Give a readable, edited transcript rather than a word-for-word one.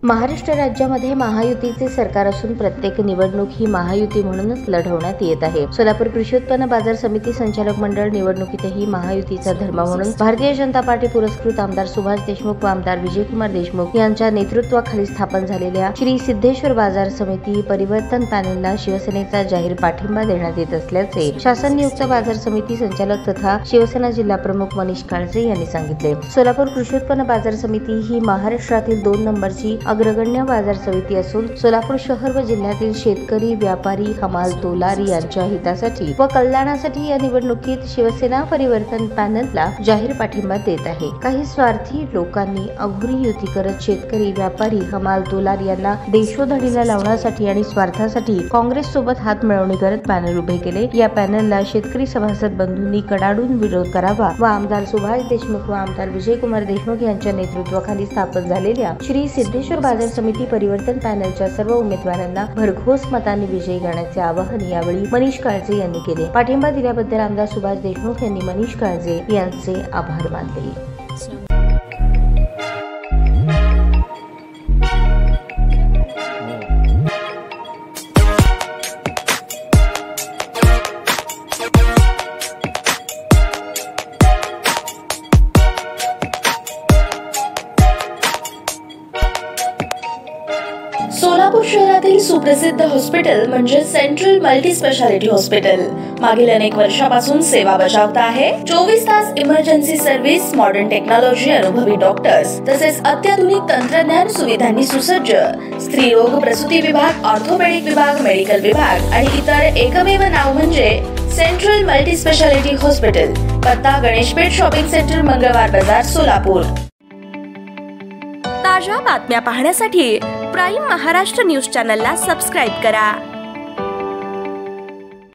महाराष्ट्र राज्यामध्ये महायुतीचे सरकार असून प्रत्येक निवडणूक ही महायुती म्हणूनच लढवण्यात येत आहे। सोलापूर कृषी उत्पन्न बाजार समिती संचालक मंडळ निवडणुकीतही महायुतीचा धर्म म्हणून भारतीय जनता पार्टी पुरस्कृत आमदार सुभाष देशमुख व आमदार विजयकुमार देशमुख यांच्या नेतृत्वाखाली स्थापन झालेल्या श्री सिद्धेश्वर बाजार समिती परिवर्तन पॅनलला शिवसेनेचा जाहीर पाठिंबा देण्यात येत असल्याचे शासन नियुक्त बाजार समिती संचालक तथा शिवसेना जिल्हा प्रमुख मनीष काळजे यांनी सांगितले। सोलापूर कृषी उत्पन्न बाजार समिती ही महाराष्ट्रातील 2 नंबरची अग्रगण्य बाजार समिती असून सोलापूर शहर व जिल्ह्यातील शेतकरी, व्यापारी, हमाल, तोलारी यांच्या हितासाठी व कल्याणासाठी या निवडणुकीत शिवसेना परिवर्तन पॅनलला जाहीर पाठिंबा देत आहे। काही स्वार्थी लोकांनी अघोरी युती करत शेतकरी, व्यापारी, हमाल, तोलारी यांना देशोधडीला लावण्यासाठी आणि स्वार्थासाठी काँग्रेस सोबत हात मिळवणी करत पॅनल उभे केले। या पॅनलला शेतकरी सभासद बंधूंनी कडाडून विरोध करावा व आमदार सुभाष देशमुख व आमदार विजयकुमार देशमुख यांच्या नेतृत्वाखाली स्थापन झालेल्या श्री सिद्धेश्वर बाजार समिती परिवर्तन पॅनलच्या सर्व उमेदवारांना भरघोस मतांनी विजयी करण्याचे आवाहन यावेळी मनीष काळजे यांनी केले। पाठिंबा दिल्याबद्दल आमदार सुभाष देशमुख यांनी मनीष काळजे यांचे आभार मानले। सोलापूर शहरातील सुप्रसिद्ध हॉस्पिटल म्हणजे सेंट्रल मल्टी स्पेशालिटी हॉस्पिटल मागील अनेक वर्षापासून सेवा बजावत आहे। 24 तास इमर्जन्सी सर्व्हिस, मॉडर्न टेक्नॉलॉजी, अनुभवी डॉक्टर्स तसेच अत्याधुनिक तंत्रज्ञान सुविधांनी सुसज्ज स्त्रीरोग प्रसूती विभाग, ऑर्थोपेडिक विभाग, मेडिकल विभाग आणि इतर एकमेव नाव म्हणजे सेंट्रल मल्टी स्पेशालिटी हॉस्पिटल। पत्ता गणेशपेठ शॉपिंग सेंटर, मंगळवार बाजार, सोलापूर। ताज्या बातम्या पाहण्यासाठी प्राईम महाराष्ट्र न्यूज चॅनलला सबस्क्राइब करा।